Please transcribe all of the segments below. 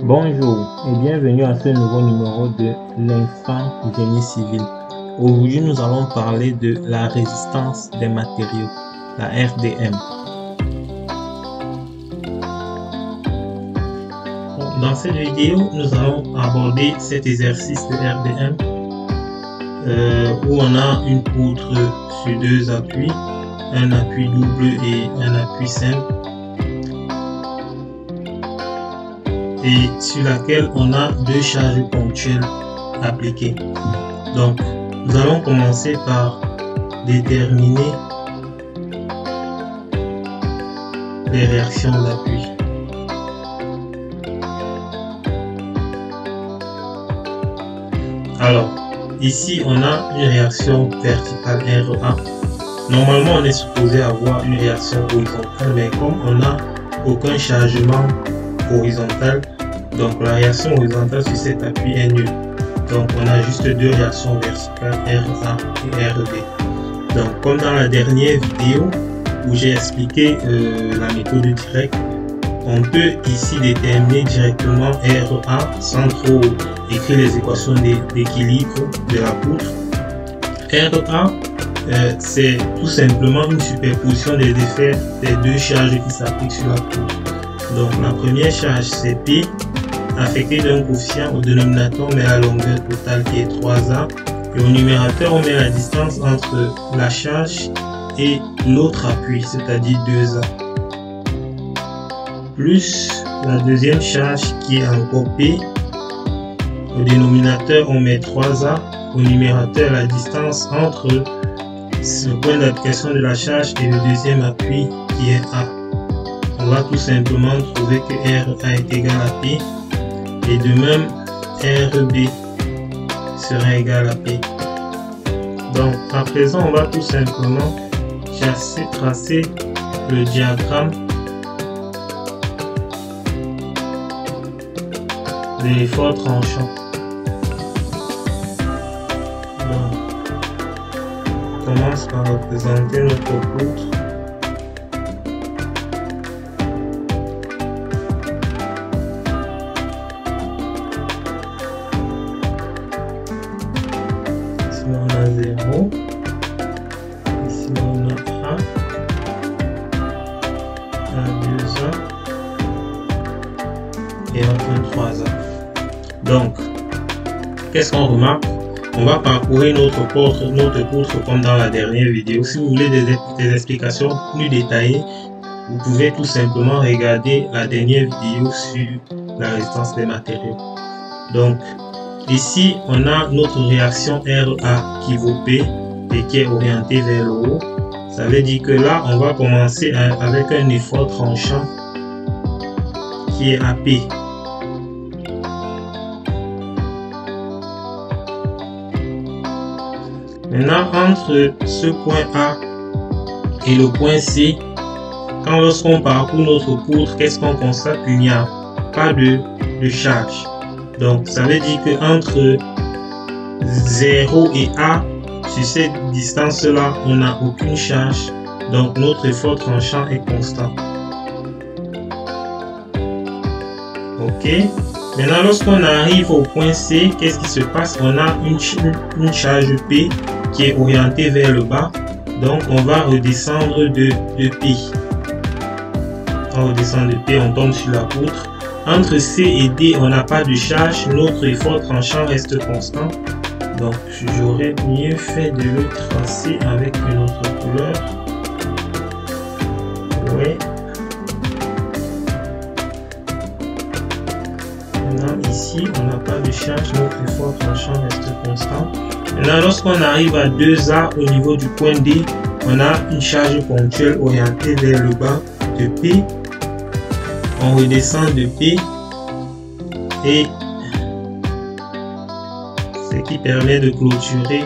Bonjour et bienvenue à ce nouveau numéro de l'Instant Génie Civil. Aujourd'hui, nous allons parler de la résistance des matériaux, la RDM. Dans cette vidéo, nous allons aborder cet exercice de RDM où on a une poutre sur deux appuis, un appui double et un appui simple, et sur laquelle on a deux charges ponctuelles appliquées. Donc, nous allons commencer par déterminer les réactions d'appui. Alors, ici, on a une réaction verticale RA. Normalement, on est supposé avoir une réaction horizontale, mais comme on n'a aucun chargement horizontal, donc la réaction horizontale sur cet appui est nulle. Donc on a juste deux réactions verticales, RA et RB. Donc comme dans la dernière vidéo où j'ai expliqué la méthode directe, on peut ici déterminer directement RA sans trop écrire les équations d'équilibre de la poutre. RA, c'est tout simplement une superposition des effets des deux charges qui s'appliquent sur la poutre. Donc la première charge c'est P, affectée d'un coefficient. Au dénominateur on met la longueur totale qui est 3A, et au numérateur on met la distance entre la charge et l'autre appui, c'est-à-dire 2A, plus la deuxième charge qui est encore P. Au dénominateur on met 3A, au numérateur la distance entre le point d'application de la charge et le deuxième appui qui est A. On va tout simplement trouver que RA est égal à P, et de même RB sera égal à P. Donc à présent on va tout simplement tracer le diagramme de l'effort tranchant. Donc on commence par représenter notre poutre. On a 0, ici on a A, 2A et enfin 3A. Donc, qu'est-ce qu'on remarque? On va parcourir notre poutre comme dans la dernière vidéo. Si vous voulez des explications plus détaillées, vous pouvez tout simplement regarder la dernière vidéo sur la résistance des matériaux. Donc, ici, on a notre réaction RA qui vaut P et qui est orientée vers le haut. Ça veut dire que là, on va commencer avec un effort tranchant qui est à P. Maintenant, entre ce point A et le point C, lorsqu'on parcourt notre poutre, qu'est-ce qu'on constate? Il n'y a pas de charge. Donc ça veut dire que entre 0 et A, sur cette distance là, on n'a aucune charge. Donc notre effort tranchant est constant. Ok. Maintenant lorsqu'on arrive au point C, qu'est-ce qui se passe? On a une charge P qui est orientée vers le bas. Donc on va redescendre de P. On redescend de P, on tombe sur la poutre. Entre C et D, on n'a pas de charge, notre effort tranchant reste constant. Donc, j'aurais mieux fait de le tracer avec une autre couleur. Oui. Maintenant, ici, on n'a pas de charge, notre effort tranchant reste constant. Maintenant, lorsqu'on arrive à 2A au niveau du point D, on a une charge ponctuelle orientée vers le bas de P. On redescend de P et ce qui permet de clôturer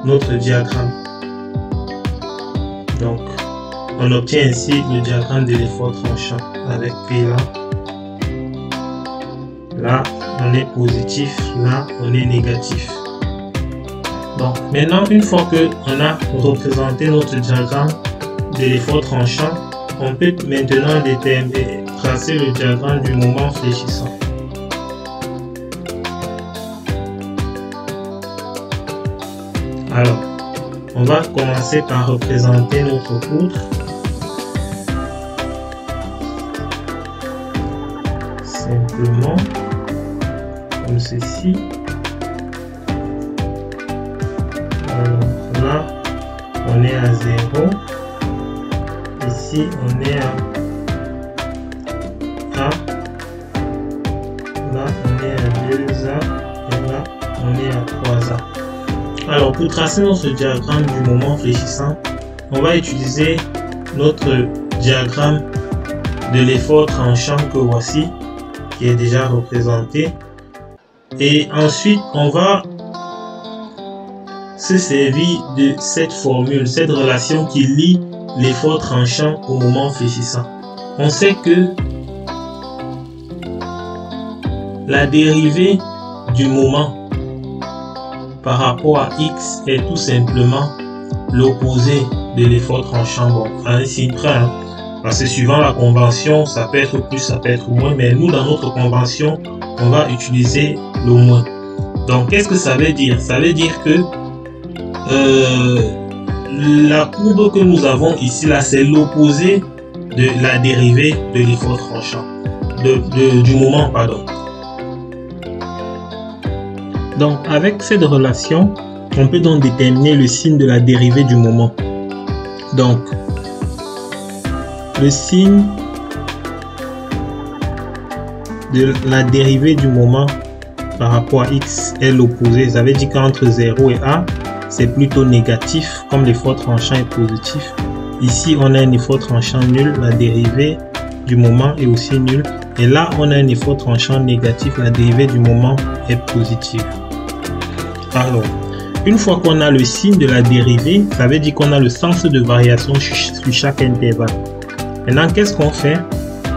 notre diagramme. Donc on obtient ainsi le diagramme de l'effort tranchant avec P là. Là on est positif, là on est négatif. Donc maintenant, une fois que on a représenté notre diagramme de l'effort tranchant, on peut maintenant tracer le diagramme du moment fléchissant. Alors, on va commencer par représenter notre poutre. Simplement, comme ceci. Alors là, on est à 0. Ici, on est à A. Là, on est à 2A. Et là, on est à 3A. Alors, pour tracer notre diagramme du moment fléchissant, on va utiliser notre diagramme de l'effort tranchant que voici, qui est déjà représenté. Et ensuite, on va se servir de cette formule, cette relation qui lie l'effort tranchant au moment fléchissant. On sait que la dérivée du moment par rapport à x est tout simplement l'opposé de l'effort tranchant. Bon, à un signe près, hein, parce que suivant la convention, ça peut être plus, ça peut être moins, mais nous, dans notre convention, on va utiliser le moins. Donc, qu'est-ce que ça veut dire? Ça veut dire que la courbe que nous avons ici, là, c'est l'opposé de la dérivée de l'effort tranchant, du moment, pardon. Donc, avec cette relation, on peut donc déterminer le signe de la dérivée du moment. Donc, le signe de la dérivée du moment par rapport à x est l'opposé. Ça veut dire qu'entre 0 et a, c'est plutôt négatif, comme l'effort tranchant est positif. Ici, on a un effort tranchant nul, la dérivée du moment est aussi nulle. Et là, on a un effort tranchant négatif, la dérivée du moment est positive. Alors, une fois qu'on a le signe de la dérivée, ça veut dire qu'on a le sens de variation sur chaque intervalle. Maintenant, qu'est-ce qu'on fait?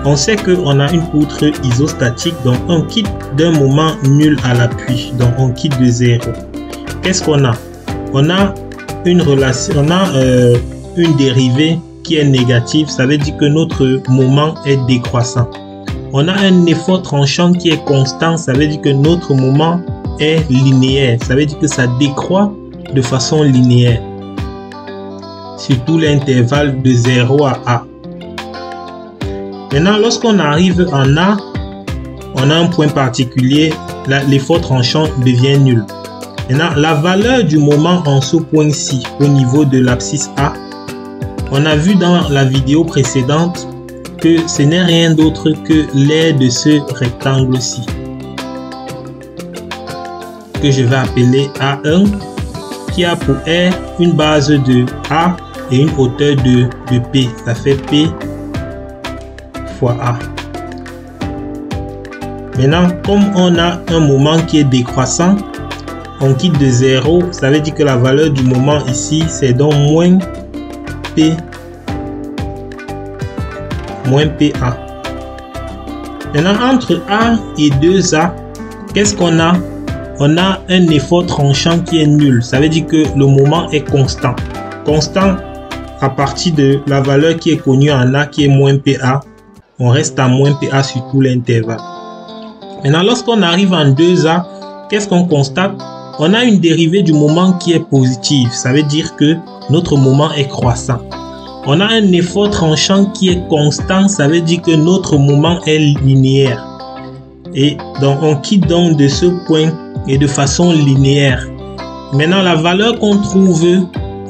On sait qu'on a une poutre isostatique, donc on quitte d'un moment nul à l'appui, donc on quitte de 0. Qu'est-ce qu'on a? On a une relation, on a une dérivée qui est négative, ça veut dire que notre moment est décroissant. On a un effort tranchant qui est constant, ça veut dire que notre moment est linéaire, ça veut dire que ça décroît de façon linéaire sur tout l'intervalle de 0 à A. Maintenant, lorsqu'on arrive en A, on a un point particulier, l'effort tranchant devient nul. Maintenant, la valeur du moment en ce point-ci, au niveau de l'abscisse A, on a vu dans la vidéo précédente que ce n'est rien d'autre que l'aire de ce rectangle-ci, que je vais appeler A1, qui a pour R une base de A et une hauteur de P. Ça fait P fois A. Maintenant, comme on a un moment qui est décroissant, on quitte de 0, ça veut dire que la valeur du moment ici, c'est donc moins P, moins PA. Maintenant, entre A et 2A, qu'est-ce qu'on a? On a un effort tranchant qui est nul. Ça veut dire que le moment est constant. Constant à partir de la valeur qui est connue en A, qui est moins PA. On reste à moins PA sur tout l'intervalle. Maintenant, lorsqu'on arrive en 2A, qu'est-ce qu'on constate? On a une dérivée du moment qui est positive. Ça veut dire que notre moment est croissant. On a un effort tranchant qui est constant. Ça veut dire que notre moment est linéaire. Et donc, on quitte donc de ce point et de façon linéaire. Maintenant, la valeur qu'on trouve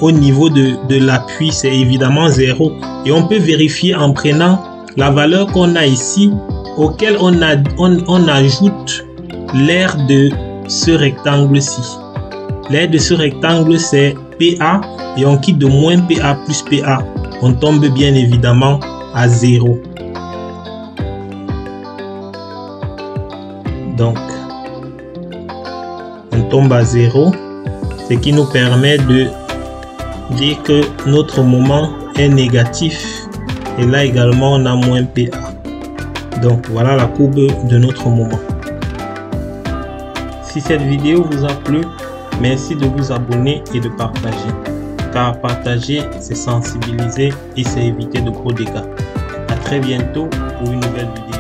au niveau de l'appui, c'est évidemment 0. Et on peut vérifier en prenant la valeur qu'on a ici, auquel on ajoute l'aire de ce rectangle-ci. L'aire de ce rectangle, c'est PA. Et on quitte de moins PA plus PA. On tombe bien évidemment à 0. Donc, on tombe à 0, ce qui nous permet de dire que notre moment est négatif. Et là également, on a moins PA. Donc, voilà la courbe de notre moment. Si cette vidéo vous a plu, merci de vous abonner et de partager. Car partager, c'est sensibiliser et c'est éviter de gros dégâts. À très bientôt. pour une nouvelle vidéo.